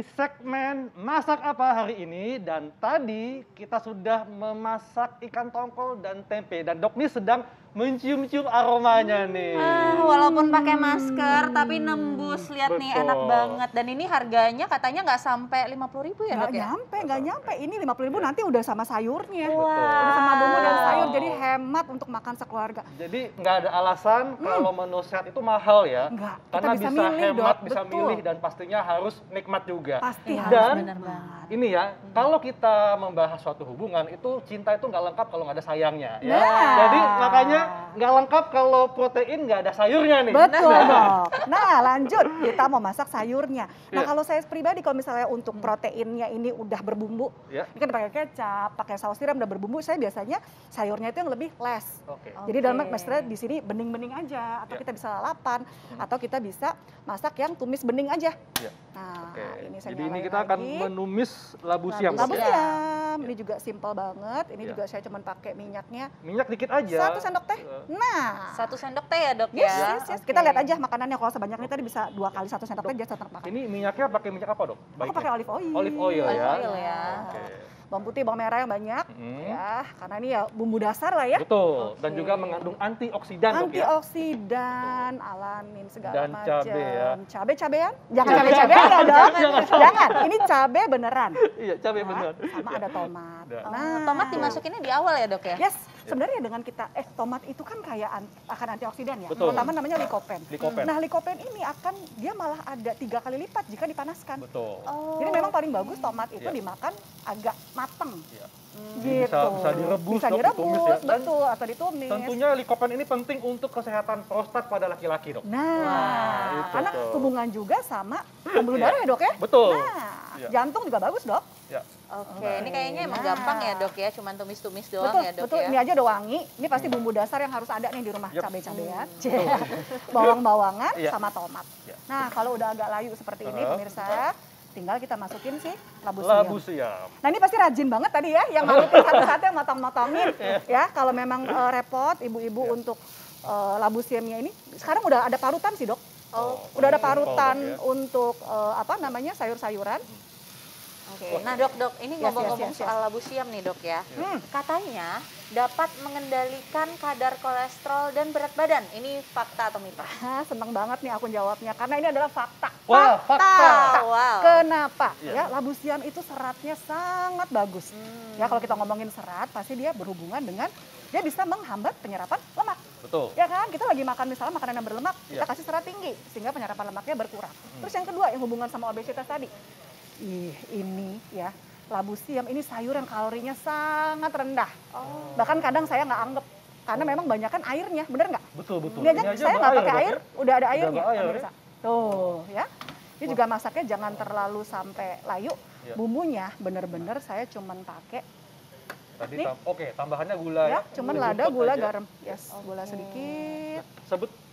segmen Masak Apa hari ini, dan tadi kita sudah memasak ikan tongkol dan tempe, dan Dok nih sedang mencium-cium aromanya nih. Walaupun pakai masker tapi nembus, lihat nih enak Betul. banget. Dan ini harganya katanya nggak sampai 50.000 ya Dok ya? Nggak nyampe. Ini 50.000 nanti udah sama sayurnya. Betul. Udah sama bumbu dan sayur, jadi hemat untuk makan sekeluarga. Jadi nggak ada alasan kalau menu sehat itu mahal ya. Nggak, kita Karena bisa bisa milih, hemat, Dok. bisa Betul. milih, dan pastinya harus nikmat juga. Pasti Iya, harus Dan bener banget. ini ya, kalau kita membahas suatu hubungan itu cinta itu nggak lengkap kalau nggak ada sayangnya ya. Nah. Jadi makanya nggak lengkap kalau protein nggak ada sayurnya nih. Betul dong. Nah lanjut, kita mau masak sayurnya. Nah Iya. kalau saya pribadi, kalau misalnya untuk proteinnya ini udah berbumbu, Ya. ini kan pakai kecap, pakai saus tiram udah berbumbu, saya biasanya sayurnya itu yang lebih less. Oke. Jadi dalam Oke. maksudnya di sini bening-bening aja, atau Ya. kita bisa lalapan, atau kita bisa masak yang tumis bening aja. Ya. Nah Oke. ini saya Jadi ini nyalain kita akan lagi. menumis labu siam. Labu Dok, ya? siam, ini juga simple banget. Ini Ya. juga saya cuma pakai minyaknya Minyak dikit aja. 1 sendok teh. Nah, 1 sendok teh ya Dok yes, ya? yes, yes. Oke. Kita lihat aja makanannya. Kalau sebanyak ini tadi bisa 2 kali 1 sendok teh, jadi 1 sendok makan. Ini minyaknya pakai minyak apa Dok? Aku Baiknya? pakai olive oil. Olive oil Olive ya. oil ya. Oke. Bawang putih, bawang merah yang banyak. Mm. Ya, karena ini ya bumbu dasar lah ya. Betul. Dan Oke. juga mengandung antioksidan Dok ya. Antioksidan, alamin segala Dan macam. cabe ya. Cabe-cabean? Jangan cabe-cabean ya dong. Jangan. Ini cabe beneran. Iya, cabai Ya, beneran. sama ada tomat. Nah. Oh, tomat dimasukinnya di awal ya Dok ya? Yes, sebenarnya dengan kita tomat itu kan kaya akan antioksidan ya. Betul. Pertama namanya lycopene. Lycopene. Nah, lycopene ini akan dia malah ada 3 kali lipat jika dipanaskan. Betul. Oh. Jadi memang paling bagus tomat itu Iya. dimakan agak mateng. Iya. Gitu. Bisa direbus, Bisa Dok, direbus, ditumis ya. Dan betul, atau ditumis. tentunya lycopene ini penting untuk kesehatan prostat pada laki-laki Dok. Nah, itu karena tuh. hubungan juga sama pembuluh Iya. darah ya Dok ya? Betul. Nah, Iya. jantung juga bagus Dok. Ya. Oke, ini kayaknya emang Nah. gampang ya Dok ya, cuman tumis-tumis doang Betul, ya Dok betul. ya? Ini aja udah wangi. Ini pasti bumbu dasar yang harus ada nih di rumah. Yep. Cabai-cabean, bawang-bawangan, Iya. sama tomat. Iya. Nah, kalau udah agak layu seperti ini, pemirsa, tinggal kita masukin sih labu Labu siam. siam. Nah, ini pasti rajin banget tadi ya, yang malukin satu-satu, yang motong-motongin. Ya, kalau memang repot ibu-ibu untuk labu siamnya ini, sekarang udah ada parutan sih Dok. Oh, Udah ada simpel, parutan Dok, ya. untuk apa namanya sayur-sayuran. Oke. Nah Dok, ini Yes, ngomong-ngomong yes, yes, soal labu siam nih Dok ya. Hmm. Katanya dapat mengendalikan kadar kolesterol dan berat badan. Ini fakta atau mitos? Seneng banget nih aku jawabnya, karena ini adalah fakta. Wah, fakta. Wow. Kenapa? Iya. Ya, labu siam itu seratnya sangat bagus. Hmm. Ya, kalau kita ngomongin serat, pasti dia berhubungan dengan dia bisa menghambat penyerapan lemak. Betul. Ya kan? Kita lagi makan misalnya makanan yang berlemak, kita Iya. kasih serat tinggi sehingga penyerapan lemaknya berkurang. Terus yang kedua yang hubungan sama obesitas tadi. Ini ya, labu siam ini sayur yang kalorinya sangat rendah. Bahkan kadang saya nggak anggap karena memang banyakan airnya, bener nggak? Betul, betul. Ini aja saya nggak pakai Dok, air, ya. udah ada airnya. ada air, pemirsa. Tuh ya. Ini juga masaknya jangan terlalu sampai layu. Iya. Bumbunya bener-bener saya cuman pakai Tadi Nih. oke, tambahannya gula ya, cuman lada, Sedikit gula, aja. garam. Yes, gula sedikit.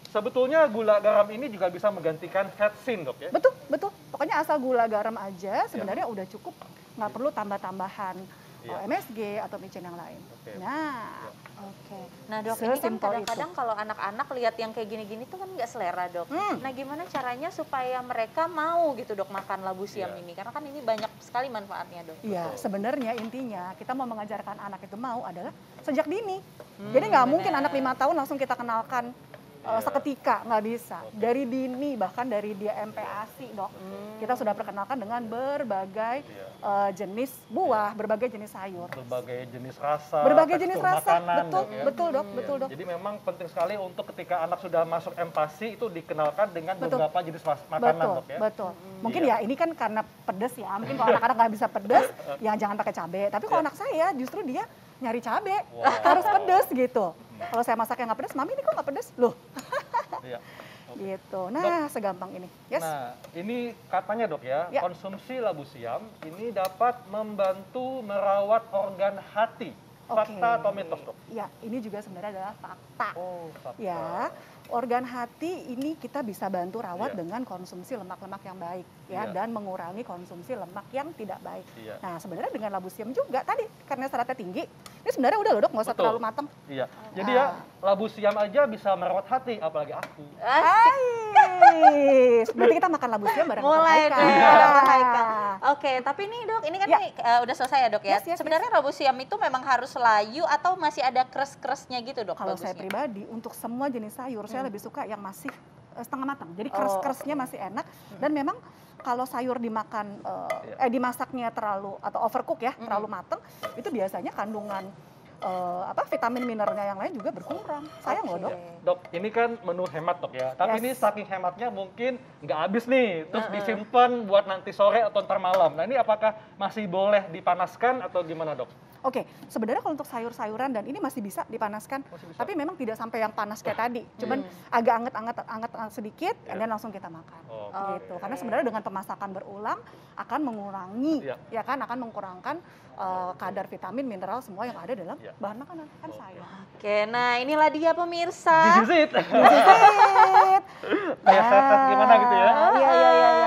Sebetulnya gula garam ini juga bisa menggantikan fetsin Dok ya. Betul, betul. Pokoknya asal gula garam aja Iya. sebenarnya udah cukup. Nggak perlu tambah-tambahan Iya. MSG atau micin yang lain. Oke. Nah, Oke. Nah Dok, ini kan Sesimpel kadang-kadang kalau anak-anak lihat yang kayak gini-gini tuh kan nggak selera Dok. Nah gimana caranya supaya mereka mau gitu Dok makan labu siam Iya. ini? Karena kan ini banyak sekali manfaatnya Dok. iya, sebenarnya intinya kita mau mengajarkan anak itu mau adalah sejak dini. Jadi nggak mungkin benar. anak 5 tahun langsung kita kenalkan Iya. seketika, nggak bisa. Oke. Dari dini, bahkan dari dia MPASI Dok, kita sudah perkenalkan dengan berbagai Iya. jenis buah, berbagai jenis sayur. Berbagai jenis rasa, Berbagai jenis tekstur rasa, makanan, betul, Dok, ya. betul Dok, Iya. betul Dok. Jadi memang penting sekali untuk ketika anak sudah masuk empasi itu dikenalkan dengan Betul. beberapa jenis makanan Betul, Dok ya. betul. Mungkin Iya. ya ini kan karena pedes ya. Mungkin kalau anak-anak nggak bisa pedes, ya jangan pakai cabai. Tapi kalau Iya. anak saya justru dia nyari cabai, Wow. harus pedes gitu. Kalau saya masak yang nggak pedes, mami ini kok nggak pedes? Loh, Iya. gitu. Nah, segampang ini. Yes. Nah, ini katanya Dok ya, Ya. konsumsi labu siam ini dapat membantu merawat organ hati. Fakta atau mitos Dok? Ya, ini juga sebenarnya adalah fakta. Oh, fakta. Ya, organ hati ini kita bisa bantu rawat Iya. dengan konsumsi lemak-lemak yang baik ya, Iya. dan mengurangi konsumsi lemak yang tidak baik. Iya. Nah, sebenarnya dengan labu siam juga tadi karena seratnya tinggi, ini sebenarnya udah loh Dok, nggak usah Betul. terlalu matang. Iya. Jadi ya labu siam aja bisa merawat hati, apalagi aku. Asik. Wih, berarti kita makan labu siam bareng Mulai Dr. deh, Haika. Dr. Haika. Oke, tapi nih dok, ini kan Ya. nih, udah selesai ya dok ya. Yes, yes, Sebenarnya labu siam itu memang harus layu atau masih ada kres-kresnya gitu dok? Kalau saya bagusnya? pribadi, untuk semua jenis sayur, saya lebih suka yang masih setengah matang. Jadi Oh, keras-kerasnya masih enak. Dan memang kalau sayur dimakan, dimasaknya terlalu atau overcook ya, terlalu matang, itu biasanya kandungan vitamin mineralnya yang lain juga berkurang. Sayang loh dok. Dok, ini kan menu hemat dok ya. Tapi Yes. ini saking hematnya mungkin nggak habis nih. Terus disimpan buat nanti sore atau ntar malam. Nah ini apakah masih boleh dipanaskan atau gimana dok? Oke, sebenarnya kalau untuk sayur-sayuran dan ini masih bisa dipanaskan, Masih bisa. tapi memang tidak sampai yang panas kayak tadi. Cuman agak anget sedikit, dan langsung kita makan. Oh, Gitu. Karena sebenarnya dengan pemasakan berulang akan mengurangi, Iya. ya kan, akan mengurangkan kadar vitamin, mineral semua yang ada dalam Iya. bahan makanan. Kan sayang. Oke, nah inilah dia pemirsa. This is it. Disit. Kayak sehat gimana gitu ya. Iya.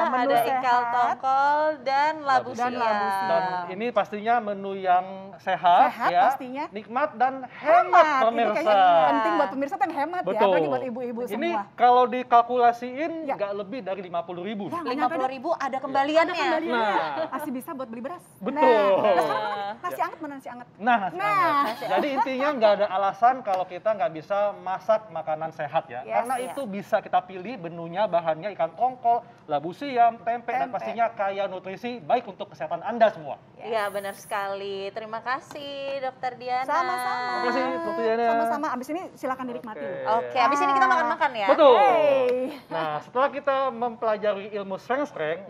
Menu Ada ikan sehat. tongkol dan labu Dan siam. labu siam. Dan ini pastinya menu yang sehat, Sehat ya, pastinya. nikmat dan hemat Ini pemirsa. kayaknya penting buat pemirsa tuh yang hemat ya, Betul. apalagi buat ibu-ibu Ini semua. kalau dikalkulasiin Ya. nggak lebih dari 50.000. Ya, nggak nyampe, Dok. 50.000 ada kembaliannya. Ada kembaliannya. Nah. Masih bisa buat beli beras. Betul. Nah, sekarang nasi anget mana nasi anget? Nah, nasi Nah. hangat. Jadi intinya nggak ada alasan kalau kita nggak bisa masak makanan sehat ya. Yes, Karena ya. itu bisa kita pilih menunya, bahannya ikan tongkol, labu siam, tempe, dan Tempe. pastinya kaya nutrisi baik untuk kesehatan Anda semua. Iya, benar sekali. Terima kasih Dokter Diana. Sama-sama. Terima kasih, Dr. Diana. Sama-sama. Abis ini silakan dinikmati. Oke, habis ini kita makan-makan ya. Betul. Hey. Nah, setelah kita mempelajari ilmu strength,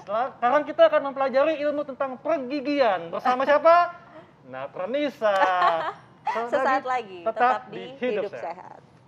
sekarang kita akan mempelajari ilmu tentang pergigian bersama siapa? Natranisa. Sesaat lagi, tetap tetap di Hidup Hidup Sehat.